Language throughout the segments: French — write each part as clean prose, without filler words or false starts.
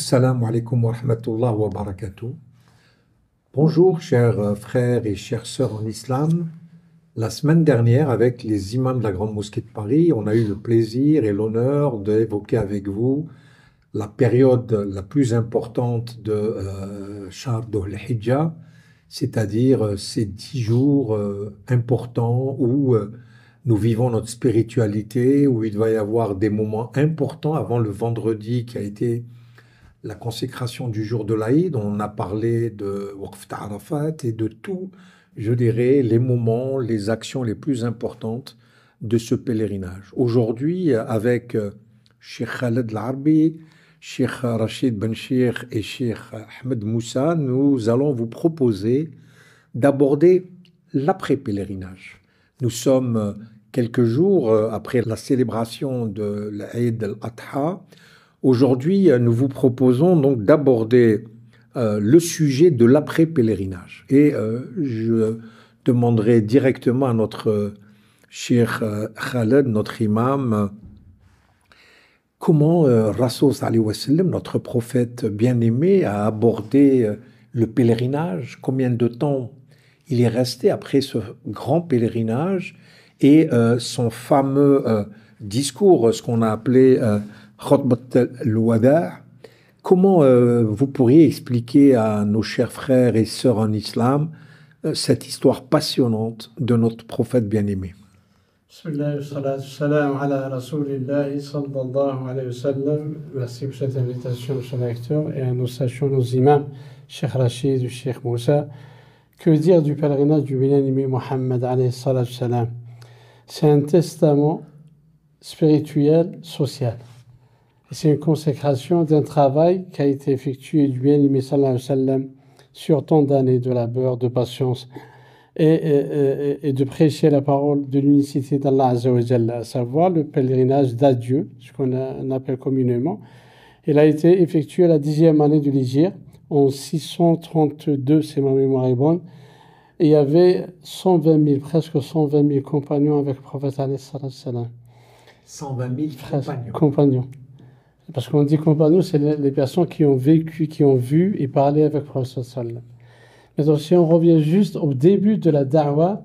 Assalamu alaikum wa rahmatullah wa barakatuh. Bonjour chers frères et chères sœurs en islam. La semaine dernière, avec les imams de la Grande Mosquée de Paris, on a eu le plaisir et l'honneur d'évoquer avec vous la période la plus importante de Shahr Dhul Hijjah, c'est-à-dire ces 10 jours importants où nous vivons notre spiritualité, où il va y avoir des moments importants avant le vendredi qui a été la consécration du jour de l'Aïd. On a parlé de Waqf Arafat et de tout, je dirais, les moments, les actions les plus importantes de ce pèlerinage. Aujourd'hui, avec Cheikh Khaled Al-Arbi, Cheikh Rachid Ben Cheikh et Cheikh Ahmed Moussa, nous allons vous proposer d'aborder l'après-pèlerinage. Nous sommes quelques jours après la célébration de l'Aïd al-Adha. Aujourd'hui, nous vous proposons donc d'aborder le sujet de l'après-pèlerinage. Et je demanderai directement à notre Cheikh Khaled, notre imam, comment Rasoul sallallahu alayhi wa sallam, notre prophète bien-aimé, a abordé le pèlerinage, combien de temps il est resté après ce grand pèlerinage et son fameux discours, ce qu'on a appelé Khutbat al-Wada'. Comment vous pourriez expliquer à nos chers frères et sœurs en islam cette histoire passionnante de notre prophète bien-aimé? Bismillah wa salatu salam ala Rasulillahi sallallahu alayhi wa sallam. Merci pour cette invitation, cher lecteur, et à nos sages, nos imams, Cheikh Rachid et Cheikh Moussa. Que dire du pèlerinage du bien-aimé Mohammed alayhi salatu salam? C'est un testament spirituel, social. C'est une consécration d'un travail qui a été effectué du bien-aimé sallallahu alayhi wa sallam sur tant d'années de labeur, de patience et de prêcher la parole de l'unicité d'Allah Azza wa Jalla, à savoir le pèlerinage d'adieu, ce qu'on appelle communément. Il a été effectué à la 10e année de l'Hégire, en 632, si ma mémoire est bonne. Et il y avait 120 000, presque 120 000 compagnons avec le prophète alayhi salam. 120 000 compagnons. Parce qu'on dit compagnons, c'est les personnes qui ont vécu, qui ont vu et parlé avec le prophète sallam. Mais donc, si on revient juste au début de la da'wa,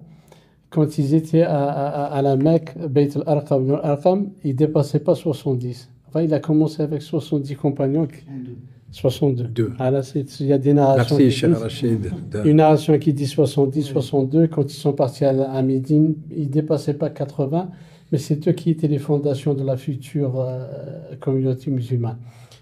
quand ils étaient à la Mecque, Bayt al-Arqam, ils ne dépassaient pas 70. Enfin, il a commencé avec 70 compagnons. 62. Ah là, il y a des narrations. Merci, une narration qui dit 70, 62. Quand ils sont partis à Médine, ils ne dépassaient pas 80. Mais c'est eux qui étaient les fondations de la future communauté musulmane.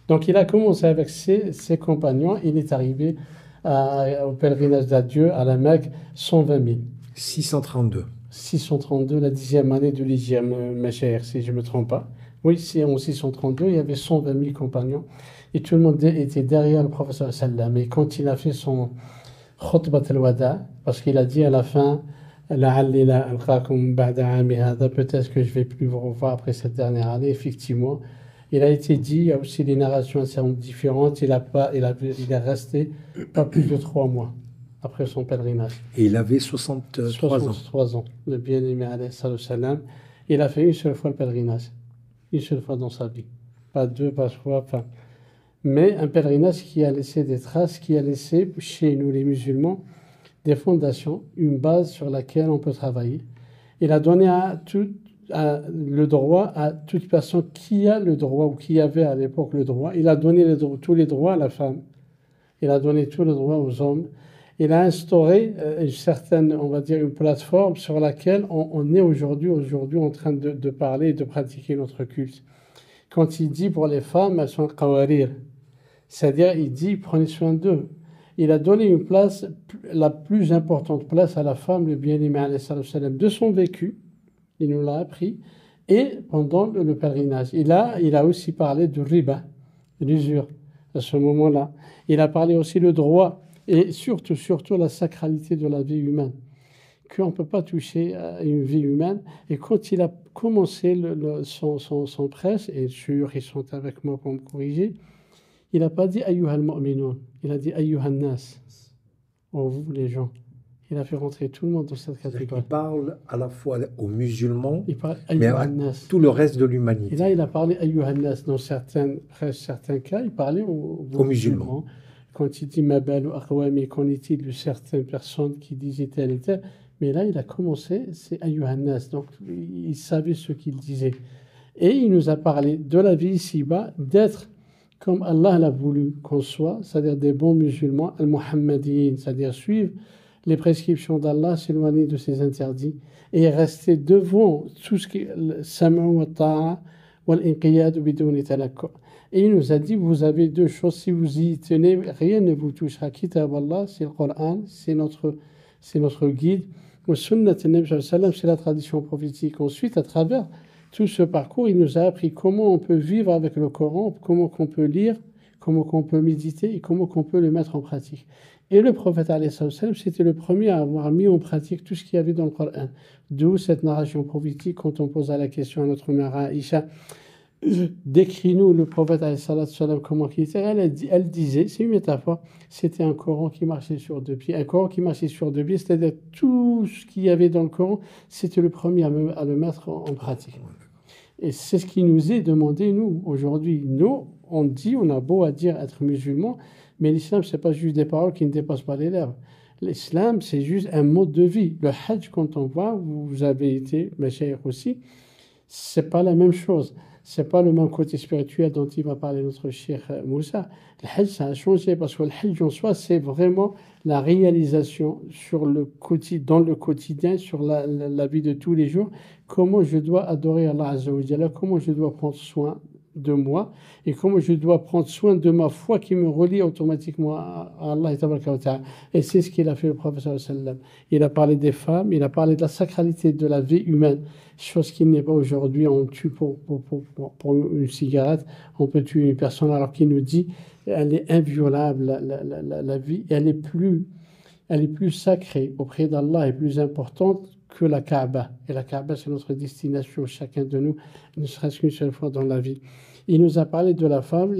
Donc il a commencé avec ses compagnons. Il est arrivé au pèlerinage d'adieu à la Mecque, 120 000. 632. 632, la 10e année de l'Hégire, Machair, si je ne me trompe pas. Oui, c'est en 632, il y avait 120 000 compagnons. Et tout le monde était derrière le prophète sallam. Et quand il a fait son khutbat al-wada', parce qu'il a dit à la fin, peut-être que je ne vais plus vous revoir après cette dernière année, effectivement. Il a été dit, il y a aussi des narrations assez différentes, il est resté pas plus de 3 mois après son pèlerinage. Et il avait 63 ans. 63 ans, le bien-aimé alayhi salam. Il a fait une seule fois le pèlerinage, une seule fois dans sa vie. Pas deux, pas trois, enfin. Mais un pèlerinage qui a laissé des traces, qui a laissé chez nous les musulmans des fondations, une base sur laquelle on peut travailler. Il a donné le droit à toute personne qui a le droit ou qui avait à l'époque le droit. Il a donné tous les droits à la femme. Il a donné tous les droits aux hommes. Il a instauré une certaine, on va dire, une plateforme sur laquelle on est aujourd'hui en train de parler et de pratiquer notre culte. Quand il dit pour les femmes, elles sont qawarir, c'est-à-dire il dit prenez soin d'eux. Il a donné une place, la plus importante place à la femme, le bien-aimé alayhi salam, de son vécu. Il nous l'a appris. Et pendant le pèlerinage, il a aussi parlé de riba, de l'usure, à ce moment-là. Il a parlé aussi le droit et surtout la sacralité de la vie humaine, qu'on ne peut pas toucher à une vie humaine. Et quand il a commencé son prêche, et sûr, ils sont avec moi pour me corriger, il n'a pas dit ayyuhal mu'minun, il a dit ayyuhan nas, oh vous les gens. Il a fait rentrer tout le monde dans cette C'est-à-dire catégorie. qu'il parle à la fois aux musulmans, Il parle mais à Ayyuhan-nas. tout le reste de Et l'humanité. là, il a parlé Ayyuhan-nas. Dans certains cas, il parlait aux musulmans. Quand il dit Mabal ou Aqwami, qu'en est-il de certaines personnes qui disaient tel et tel. Mais là, il a commencé, c'est Ayyuhan-nas. Donc, il savait ce qu'il disait. Et il nous a parlé de la vie ici-bas, d'être comme Allah l'a voulu qu'on soit, c'est-à-dire des bons musulmans, al-Muhammadiyin, c'est-à-dire suivre les prescriptions d'Allah, s'éloigner de ses interdits et rester devant tout ce qui est le sam'u wa ta'a wal inqiyad biduni talakku. Et il nous a dit, vous avez deux choses, si vous y tenez, rien ne vous touchera. Kitab Allah, c'est le Coran, c'est notre guide. Wa sunnat al-Nabi sallallahu alayhi wa sallam, c'est la tradition prophétique. Ensuite, à travers tout ce parcours, il nous a appris comment on peut vivre avec le Coran, comment on peut lire, comment on peut méditer et comment on peut le mettre en pratique. Et le prophète, c'était le premier à avoir mis en pratique tout ce qu'il y avait dans le Coran. D'où cette narration prophétique quand on posa la question à notre mère Aïcha, décris-nous le prophète, comment il était. Elle disait, c'est une métaphore, c'était un Coran qui marchait sur deux pieds. Un Coran qui marchait sur deux pieds, c'est-à-dire tout ce qu'il y avait dans le Coran, c'était le premier à le mettre en pratique. Et c'est ce qui nous est demandé, nous, aujourd'hui. Nous, on a beau à dire être musulman, mais l'islam, c'est pas juste des paroles qui ne dépassent pas les lèvres. L'islam, c'est juste un mode de vie. Le hajj, quand on voit, vous avez été, mes chers aussi, c'est pas la même chose. C'est pas le même côté spirituel dont il va parler notre cheikh Moussa. Le hajj, ça a changé parce que le hajj en soi, c'est vraiment la réalisation dans le quotidien, sur la vie de tous les jours. Comment je dois adorer Allah Azza wa Jalla, comment je dois prendre soin de moi et comment je dois prendre soin de ma foi qui me relie automatiquement à Allah. Et c'est ce qu'il a fait le prophète sallallahu alayhi wa sallam. Il a parlé des femmes, il a parlé de la sacralité de la vie humaine, chose qui n'est pas aujourd'hui. On tue pour une cigarette, on peut tuer une personne, alors qu'il nous dit elle est inviolable, la vie, elle est plus sacrée auprès d'Allah et plus importante que la Kaaba. Et la Kaaba, c'est notre destination, chacun de nous, ne serait-ce qu'une seule fois dans la vie. Il nous a parlé de la femme,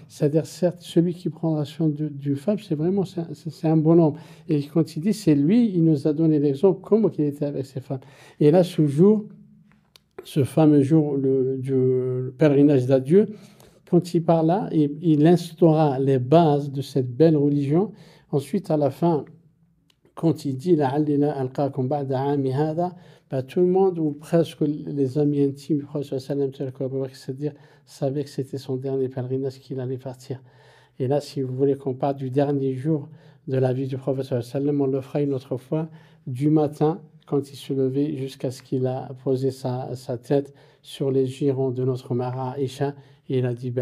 c'est-à-dire, certes, celui qui prendra soin d'une femme, c'est vraiment c'est un bon homme. Et quand il dit c'est lui, il nous a donné l'exemple comment il était avec ses femmes. Et là, ce fameux jour du pèlerinage d'adieu, quand il parle là, il instaura les bases de cette belle religion. Ensuite, à la fin, quand il dit tout le monde, ou presque les amis intimes du prophète c'est-à-dire, savaient que c'était son dernier pèlerinage, qu'il allait partir. Et là, si vous voulez qu'on parle du dernier jour de la vie du prophète, on le fera une autre fois, du matin, quand il se levait, jusqu'à ce qu'il a posé sa tête sur les girons de notre mère Aïcha, et il a dit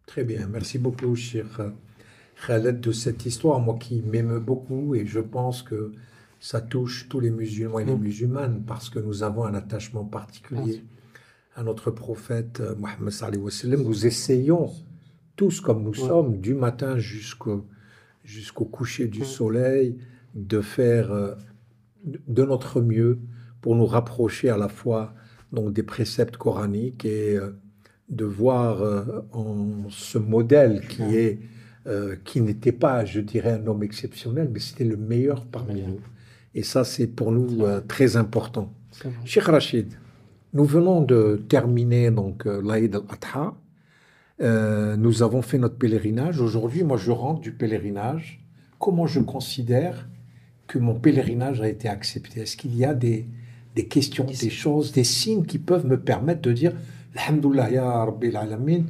Très bien, merci beaucoup, Cheikh Khaled, de cette histoire, moi qui m'émeut beaucoup, et je pense que ça touche tous les musulmans et les musulmanes, parce que nous avons un attachement particulier à notre prophète Mohammed sallallahu alayhi wa sallam. Nous essayons tous, comme nous sommes, du matin jusqu'au coucher du soleil, de faire de notre mieux pour nous rapprocher à la fois donc, des préceptes coraniques et de voir en ce modèle qui n'était pas, je dirais, un homme exceptionnel, mais c'était le meilleur parmi nous. Et ça, c'est pour nous très important. Cheikh Rachid, nous venons de terminer donc l'Aïd al-Adha. Nous avons fait notre pèlerinage. Aujourd'hui, moi, je rentre du pèlerinage. Comment je considère que mon pèlerinage a été accepté? Est-ce qu'il y a des questions, des choses, des signes qui peuvent me permettre de dire Alhamdulillah, ya Rabbil Alamin,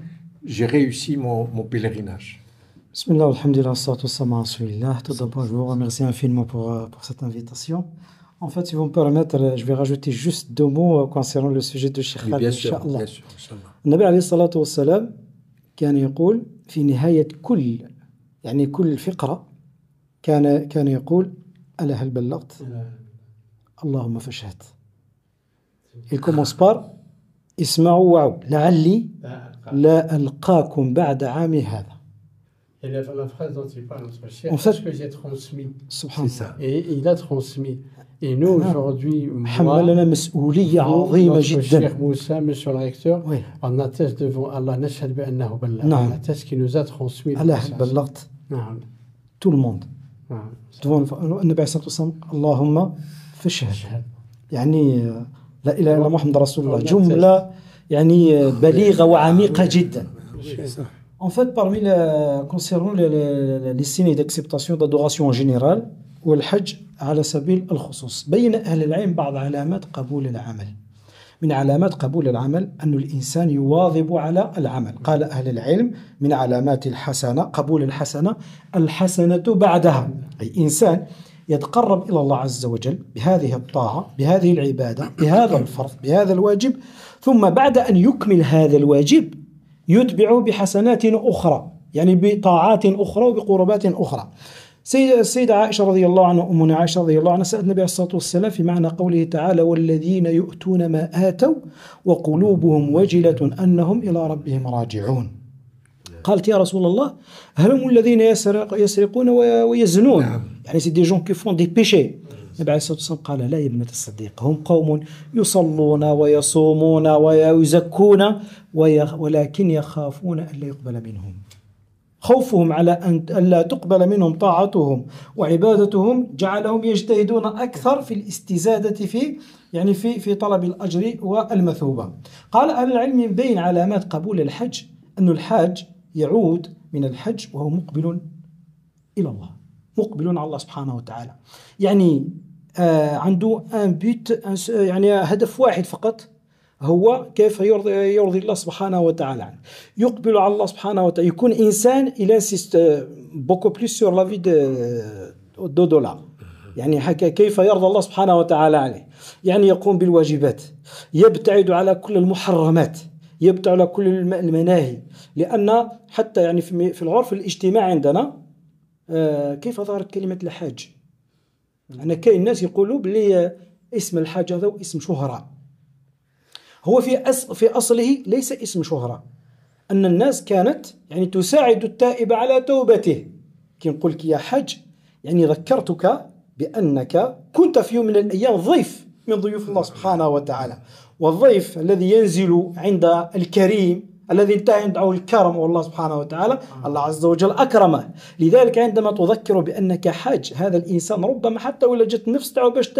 j'ai réussi mon pèlerinage? Bismillah, alhamdulillah, salatu wassalamu ala rasulillah. Tout d'abord, je vous remercie infiniment pour cette invitation. En fait, si vous me permettez, je vais rajouter juste deux mots concernant le sujet de Cheikh Khaled, Inch'Allah. Bien sûr, Inch'Allah. النبي عليه الصلاة والسلام كان يقول في نهاية كل فقرة كان يقول ألا هل بلغت اللهم فاشهد. Il commence par اسمعوا وعوا لعلي لا ألقاكم بعد عامي هذا. Et la phrase dont il parle, notre cher, En fait, ce que j'ai transmis. سبحان C'est الله. ça. Et il a transmis. Et nous, aujourd'hui, moi, حملنا مسؤولية عظيمة notre جدا. cher Moussa, monsieur le recteur, Oui. on atteste devant Allah, نشهد بأنه بلغ. نعم. On atteste qu'il nous a transmis. le علاه message. بلغت نعم. tout le monde. نعم. devant النبي عليه الصلاة والسلام اللهم فاشهد. نشهد. يعني لا إله إلا محمد رسول الله On جملة يعني بليغة وعميقة جدا. C'est ça. En fait, concernant les signes d'acceptation d'adoration en général والحج على سبيل الخصوص بين أهل العلم بعض علامات قبول العمل. من علامات قبول العمل أن الإنسان يواظب على العمل. قال أهل العلم من علامات الحسنة قبول الحسنة بعدها، أي إنسان يتقرب إلى الله عز وجل بهذه الطاعة بهذه العبادة بهذا الفرض بهذا الواجب، ثم بعد أن يكمل هذا الواجب يتبعه بحسنات أخرى، يعني بطاعات أخرى وبقربات أخرى. السيدة عائشة رضي الله عنها أمنا عائشة رضي الله عنها سألت النبي عليه الصلاة والسلام في معنى قوله تعالى والذين يؤتون ما آتوا وقلوبهم وجلة أنهم إلى ربهم راجعون. قالت يا رسول الله هل هم الذين يسرقون ويزنون؟ يعني c'est des gens qui font des péchés. النبي عليه الصلاة والسلام قال لا يا ابنة الصديق، هم قوم يصلون ويصومون ويزكون ولكن يخافون أن لا يقبل منهم. خوفهم على أن لا تقبل منهم طاعتهم وعبادتهم جعلهم يجتهدون أكثر في الاستزادة في طلب الأجر والمثوبة. قال أهل العلم من بين علامات قبول الحج أن الحاج يعود من الحج وهو مقبل إلى الله، مقبل على الله سبحانه وتعالى، يعني عنده يعني هدف واحد فقط، هو كيف يرضي الله سبحانه وتعالى، يقبل على الله سبحانه وتعالى، يكون إنسان il insiste beaucoup plus sur la vie de dollar، يعني كيف يرضى الله سبحانه وتعالى عليه، يعني يقوم بالواجبات، يبتعد على كل المحرمات، يبتعد على كل المناهي، لأن حتى يعني في العرف الاجتماعي عندنا كيف ظهرت كلمة الحاج؟ أنا كاين الناس يقولوا بلي اسم الحاج هذا اسم شهرة، هو في أصله ليس اسم شهرة، أن الناس كانت يعني تساعد التائب على توبته، كي نقول لك يا حاج يعني ذكرتك بأنك كنت في يوم من الأيام ضيف من ضيوف الله سبحانه وتعالى، والضيف الذي ينزل عند الكريم الذي انتهى عنده الكرم والله سبحانه وتعالى الله عز وجل أكرمه. لذلك عندما تذكر بأنك حاج هذا الإنسان ربما حتى ولا جت النفس تاعو باش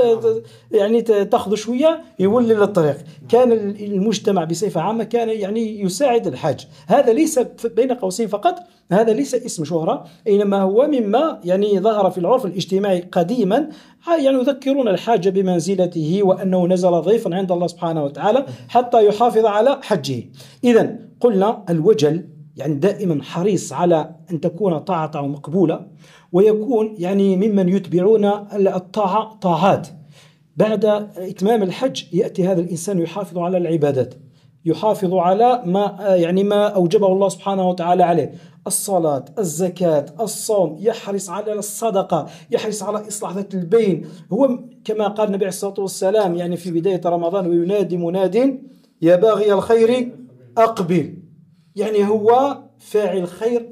يعني تاخذ شوية يولي للطريق. كان المجتمع بصفة عامة كان يعني يساعد الحاج، هذا ليس بين قوسين فقط، هذا ليس اسم شهرة، إنما هو مما يعني ظهر في العرف الاجتماعي قديما، يعني يذكرون الحاج بمنزلته وأنه نزل ضيفا عند الله سبحانه وتعالى حتى يحافظ على حجه. إذن قلنا الوجل يعني دائما حريص على أن تكون طاعته مقبولة، ويكون يعني ممن يتبعون الطاعة طاعات. بعد إتمام الحج يأتي هذا الإنسان يحافظ على العبادات، يحافظ على ما أوجبه الله سبحانه وتعالى عليه، الصلاة، الزكاة، الصوم، يحرص على الصدقة، يحرص على إصلاح ذات البين. هو كما قال النبي عليه الصلاة والسلام يعني في بداية رمضان وينادي مناد يا باغي الخير أقبل، يعني هو فاعل خير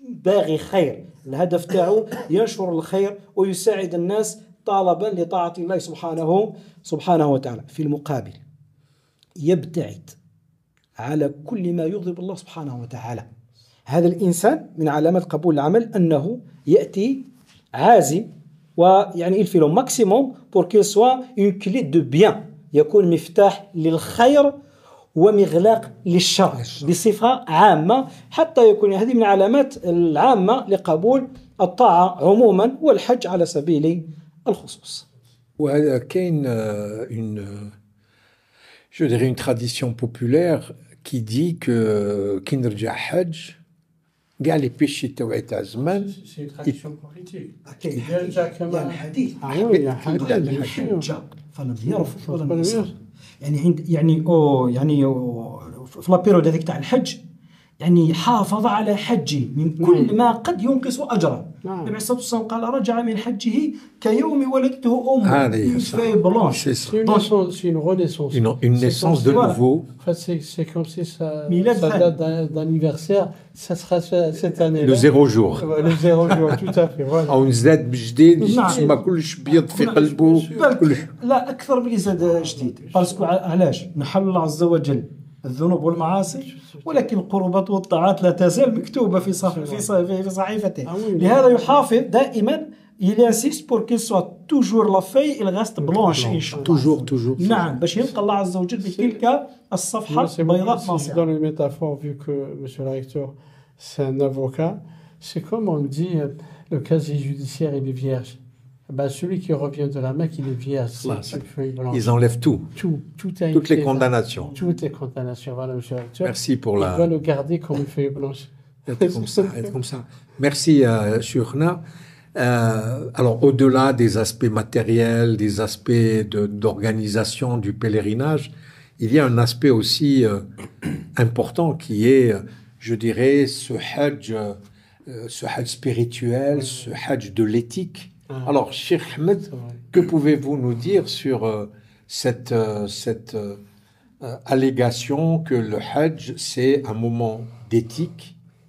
باغي خير، الهدف تاعه ينشر الخير ويساعد الناس طالبا لطاعة الله سبحانه وتعالى. في المقابل يبتعد على كل ما يغضب الله سبحانه وتعالى. هذا الإنسان من علامات قبول العمل أنه يأتي عازم، ويعني il fait le maximum pour qu'il soit une clé de bien، يكون مفتاح للخير ومغلاق للشر بصفة عامة، حتى يكون هذه من العلامات العامة لقبول الطاعة عموما والحج على سبيل الخصوص. وهذا كاين je dirais une tradition populaire qui dit que كي نرجع حج كاع لي بيشي تاع زمان. C'est une tradition politique. الحديث حديث فلم يرفض ولم يصر، يعني في لا بيريود هذيك تاع الحج يعني حافظ على حجه من كل ما قد ينقص أجره. نعم. النبي صلى الله عليه وسلم قال رجع من حجه كيوم ولدته أمه. هذه في بلانش. C'est une renaissance. Une naissance de nouveau. En fait, c'est comme si sa Milad date d'anniversaire, ça sera cette année. Le 0 jour. Le 0 jour, tout à fait. Voilà. أو نزاد بجديد نعم. تسمى كلش بيض في قلبه. لا أكثر من زاد جديد. باسكو علاش نحل الله عز وجل الذنوب والمعاصي، ولكن القربات والطاعات لا تزال مكتوبة في صحيفته. لهذا يحافظ دائما. Il insiste pour qu'il soit toujours la feuille il reste blanche إن شاء الله. Toujours. نعم، باش يلقى الله عز وجل بتلك الصفحة بيضاء Si je ناصعة. donne une métaphore, vu que monsieur le recteur, c'est un avocat, c'est comme on dit, le casier judiciaire, il est vierge. Ben, celui qui revient de la Mecque, il est vierge. C'est une feuille blanche. Ils enlèvent tout. Tout a Toutes été les condamnations. Toutes les condamnations, voilà, monsieur le recteur. Merci pour Il doit le garder comme une feuille blanche. Être comme ça. Merci, Cheikhna. Alors, au-delà des aspects matériels, des aspects d'organisation du pèlerinage, il y a un aspect aussi important qui est, je dirais, ce hajj spirituel, ce hajj de l'éthique. Alors, Cheikh Ahmed, que pouvez-vous nous dire sur cette allégation que le hajj, c'est un moment d'éthique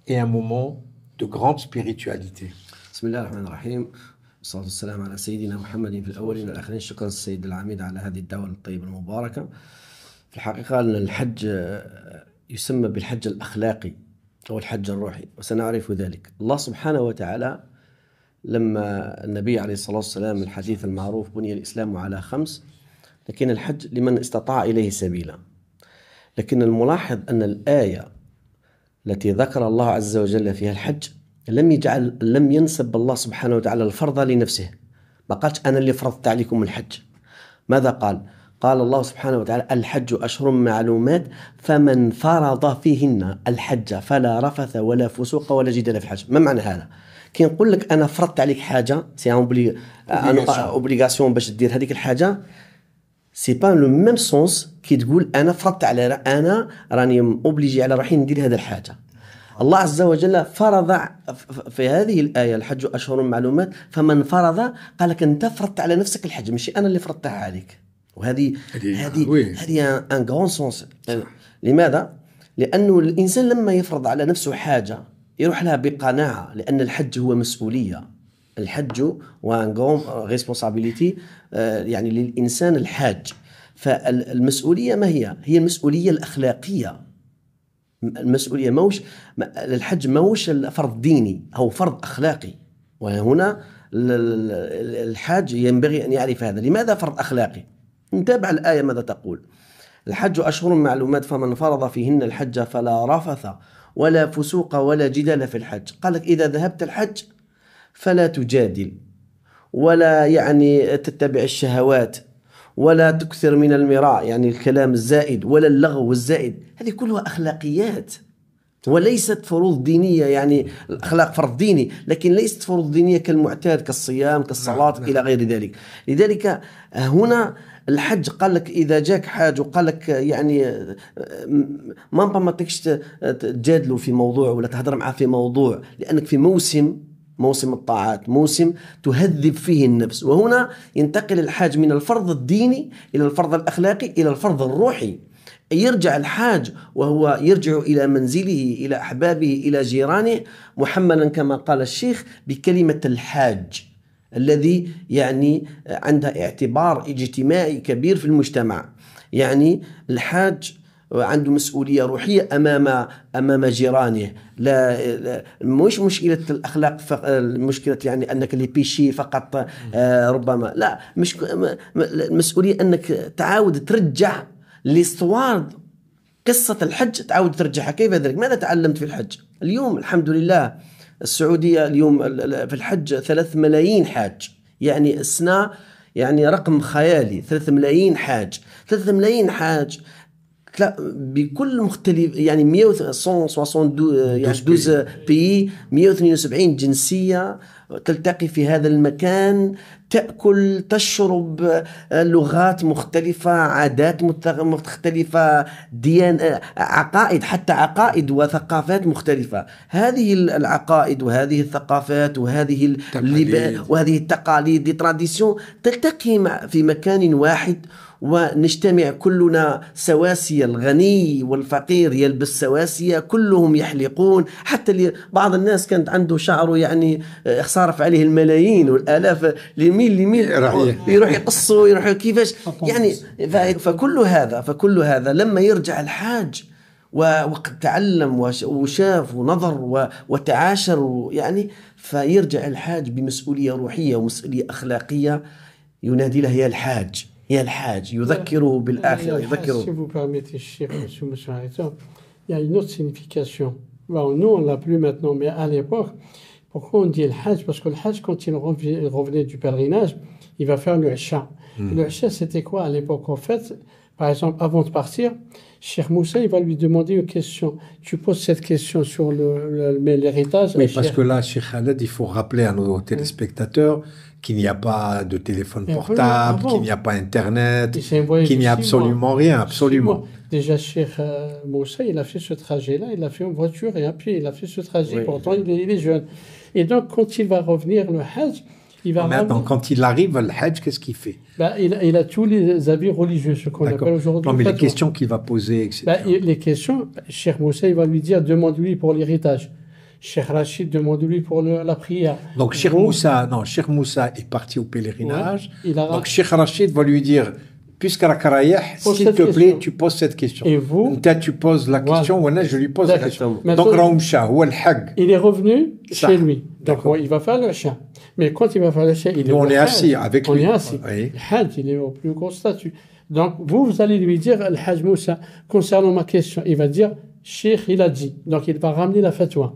et un moment de grande spiritualité? بسم الله الرحمن الرحيم، والصلاة والسلام على سيدنا محمد في الأولين والآخرين. شكرا السيد العميد على هذه الدعوة الطيبة المباركة. في الحقيقة أن الحج يسمى بالحج الأخلاقي أو الحج الروحي، وسنعرف ذلك. الله سبحانه وتعالى لما النبي عليه الصلاة والسلام الحديث المعروف بني الإسلام على 5، لكن الحج لمن استطاع إليه سبيلا. لكن الملاحظ أن الآية التي ذكر الله عز وجل فيها الحج لم ينسب الله سبحانه وتعالى الفرض لنفسه. ما قالش أنا اللي فرضت عليكم الحج. ماذا قال؟ قال الله سبحانه وتعالى الحج أشهر معلومات فمن فرض فيهن الحج فلا رفث ولا فسوق ولا جدال في الحج. ما معنى هذا؟ كي نقول لك أنا فرضت عليك حاجة سي اوبليغاسيون باش دير هذيك الحاجة، سي با لو ميم سونس كي تقول أنا فرضت على أنا راني اوبليجي على روحي ندير هذه الحاجة. الله عز وجل فرض في هذه الآية الحج أشهر معلومات، فمن فرض قال لك أنت فرضت على نفسك الحج، مش أنا اللي فرضتها عليك. وهذه ان غران سونس. لماذا؟ لأنه الإنسان لما يفرض على نفسه حاجة يروح لها بقناعة، لأن الحج هو مسؤولية. الحج هو ان غران ريسبونسابيليتي يعني للإنسان الحاج. فالمسؤولية ما هي؟ هي المسؤولية الأخلاقية. المسؤولية موش الحج موش فرض ديني أو فرض أخلاقي، وهنا الحاج ينبغي أن يعرف هذا. لماذا فرض أخلاقي؟ نتابع الآية ماذا تقول. الحج أشهر معلومات فمن فرض فيهن الحج فلا رفث ولا فسوق ولا جدال في الحج. قال لك إذا ذهبت الحج فلا تجادل ولا يعني تتبع الشهوات ولا تكثر من المراء يعني الكلام الزائد ولا اللغو الزائد. هذه كلها أخلاقيات وليست فروض دينية. يعني الأخلاق فرض ديني لكن ليست فروض دينية كالمعتاد كالصيام كالصلاة إلى غير ذلك. لذلك هنا الحج قال لك إذا جاك حاج وقال لك يعني ما تكش تجادلوا في موضوع ولا تهضر معه في موضوع، لأنك في موسم الطاعات، موسم تهذب فيه النفس. وهنا ينتقل الحاج من الفرض الديني إلى الفرض الأخلاقي إلى الفرض الروحي. يرجع الحاج وهو يرجع إلى منزله إلى أحبابه إلى جيرانه محملا كما قال الشيخ بكلمة الحاج الذي يعني عنده اعتبار اجتماعي كبير في المجتمع. يعني الحاج عنده مسؤولية روحية أمام جيرانه. لا مش مشكلة الأخلاق مشكلة يعني أنك اللي بيشي فقط ربما لا، مش المسؤولية أنك تعاود ترجع الاستوار قصة الحج، تعاود ترجعها. كيف ذلك؟ ماذا تعلمت في الحج؟ اليوم الحمد لله السعودية اليوم في الحج 3 ملايين حاج، يعني السنة يعني رقم خيالي. 3 ملايين حاج، 3 ملايين حاج بكل مختلف يعني 172 بي 172 جنسية تلتقي في هذا المكان، تأكل تشرب، لغات مختلفة، عادات مختلفة، عقائد، حتى عقائد وثقافات مختلفة. هذه العقائد وهذه الثقافات وهذه التقاليد التراديسيون تلتقي في مكان واحد، ونجتمع كلنا سواسية، الغني والفقير يلبس سواسية، كلهم يحلقون، حتى بعض الناس كانت عنده شعره يعني صارف عليه الملايين والآلاف، لميل يروح يقصه، يروح كيفاش يعني. فكل هذا لما يرجع الحاج وقد تعلم وشاف ونظر وتعاشر يعني، فيرجع الحاج بمسؤولية روحية ومسؤولية أخلاقية، ينادي له يا الحاج يا الحاج، يذكره بالآخرة، يذكره. Si vous permettez, cher monsieur Arrêteur, il y a une autre signification. Bon, nous, on ne l'a plus maintenant, mais à l'époque, pourquoi on dit le Hajj? Parce que le Hajj, quand il revenait du pèlerinage, il va faire le Isha. Le Isha, c'était quoi à l'époque? En fait, par exemple, avant de partir, Cheikh Moussa, il va lui demander une question. Tu poses cette question sur l'héritage. Oui, parce que là, Cheikh Khaled, il faut rappeler à nos téléspectateurs qu'il n'y a pas de téléphone portable, qu'il n'y a pas Internet, qu'il n'y a absolument rien, absolument. Déjà, Cheikh Moussa, il a fait ce trajet-là, il a fait en voiture et à pied, il a fait ce trajet, pourtant il est jeune. Et donc, quand il va revenir, le Hajj, il va... Maintenant, quand il arrive, le Hajj, qu'est-ce qu'il fait? Il a tous les avis religieux, ce qu'on appelle aujourd'hui. Non, mais les questions qu'il va poser, etc. Les questions, Cheikh Moussa, il va lui dire, demande-lui pour l'héritage. Cheikh Rachid, demande-lui pour la prière. Donc Cheikh Moussa est parti au pèlerinage. Donc Cheikh Rachid va lui dire, puisque la Karayah, s'il te plaît, tu poses cette question. Et vous, tu poses la question, ou je lui pose la question. Donc Raoumcha, ou al-Hag. Il est revenu chez lui. Donc il va faire le Hajj. Mais quand il va faire le Hajj, on est assis avec lui. On est assis. Le Hajj, il est au plus gros statut. Donc vous allez lui dire, Al-Hajj Moussa, concernant ma question, il va dire, Cheikh, il a dit. Donc il va ramener la fatwa.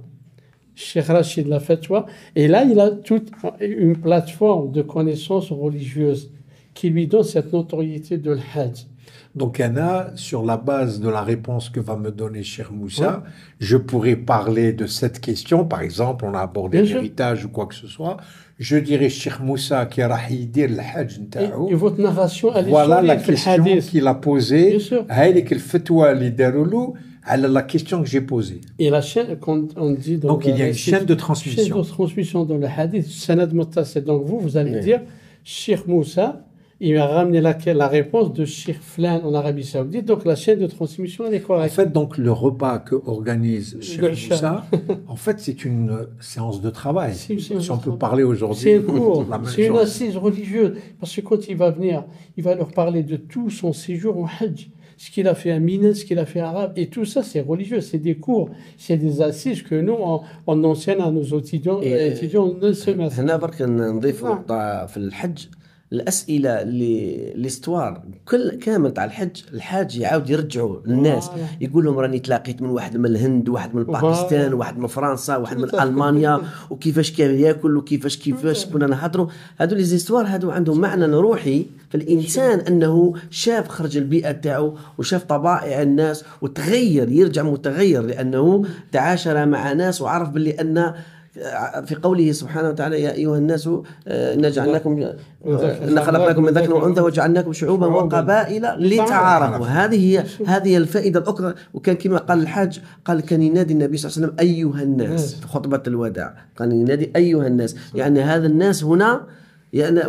Cheikh Rachid la fatwa, et là il a toute une plateforme de connaissances religieuses qui lui donne cette notoriété de l'Hajj. Donc Anna, sur la base de la réponse que va me donner Cheikh Moussa, je pourrais parler de cette question, par exemple on a abordé l'héritage ou quoi que ce soit, je dirais Cheikh Moussa qui a hidir l'Hajj ntaou. Et votre narration, elle est voilà la question qu'il a posée, هايلك الفتوى اللي داروا له على la question que j'ai posée. Et la chaîne, quand on dit donc il y a une chaîne de transmission. Chaîne de transmission dans le hadith, sanad muttasil. Donc vous allez dire, Cheikh Moussa, il a ramené la réponse de Cheikh Flan en Arabie Saoudite. Donc la chaîne de transmission, elle est correcte. En fait, donc le repas que organise Cheikh Moussa, en fait, c'est une séance de travail. Si on peut parler aujourd'hui. C'est un cours, c'est une assise religieuse. Parce que quand il va venir, il va leur parler de tout son séjour au Hajj. Ce qu'il a fait à Mina, ce qu'il a fait à Arabe, et tout ça, c'est religieux, c'est des cours, c'est des assises que nous, on enseigne à nos étudiants d'un semestre. هنا برك نضيف في الحج الأسئلة الاستوار كامل تاع الحاج يعاود يرجعوا للناس، يقول لهم راني تلاقيت من واحد من الهند، واحد من باكستان، واحد من فرنسا، واحد من ألمانيا، وكيفاش كان ياكل وكيفاش كنا نهضروا. هادو لي زيستوار هادو عندهم معنى روحي في الإنسان، أنه شاف خرج البيئة تاعو وشاف طبائع الناس وتغير، يرجع متغير لأنه تعاشر مع ناس وعرف باللي أن في قوله سبحانه وتعالى يا أيها الناس إن خلقناكم من ذكر وأنثى وجعلناكم شعوبا وقبائل لتعارفوا. هذه الفائدة الأخرى. وكان كما قال الحاج، قال كان ينادي النبي صلى الله عليه وسلم أيها الناس في خطبة الوداع، كان ينادي أيها الناس، يعني هذا الناس هنا يعني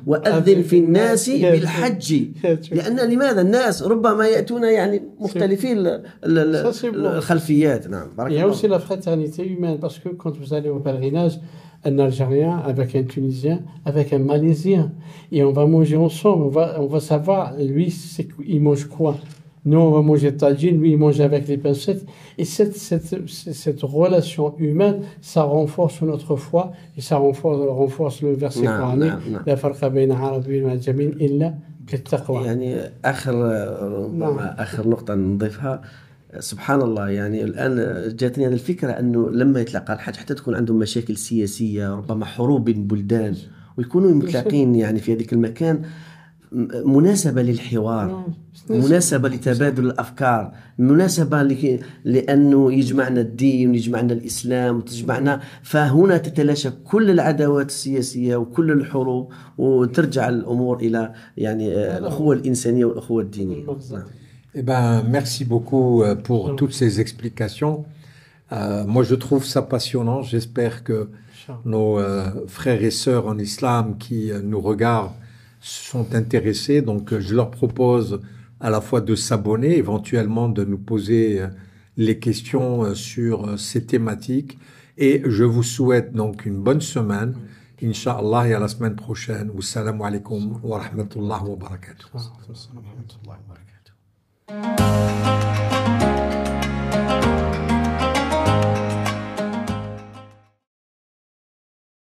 وأذن في الناس بالحج. لأن لماذا الناس ربما يأتون يعني مختلفين الخلفيات. نعم. Il y a aussi la fraternité humaine, parce que quand vous allez au pèlerinage, un Algérien avec un Tunisien, avec un Malaisien, et on va manger ensemble, on va savoir, lui, il mange quoi. Nous, on va manger tagine, lui, il mange avec les pincettes. Et cette relation humaine, ça renforce notre foi et ça renforce le verset coranique. La farqa bayna arabiyyin wa ajamiyyin illa bittaqwa. يعني آخر نقطة نضيفها، سبحان الله، يعني الآن جاتني هذه الفكرة أنه لما يتلاقى الحج حتى تكون عندهم مشاكل سياسية، ربما حروب بين بلدان، ويكونوا متلاقين يعني في هذيك المكان، مناسبة للحوار، مناسبة لتبادل الأفكار، مناسبة لأنه يجمعنا الدين ويجمعنا الإسلام وتجمعنا، فهنا تتلاشى كل العداوات السياسية وكل الحروب وترجع الأمور إلى يعني الأخوة الإنسانية والأخوة الدينية. Eh ben, merci beaucoup pour toutes ces explications. Moi, je trouve ça passionnant. J'espère que nos frères et sœurs en islam qui nous regardent sont intéressés. Donc, je leur propose à la fois de s'abonner, éventuellement de nous poser les questions sur ces thématiques. Et je vous souhaite donc une bonne semaine. Inch'Allah, et à la semaine prochaine. Wassalamu alaikum wa rahmatullahi wa barakatuh.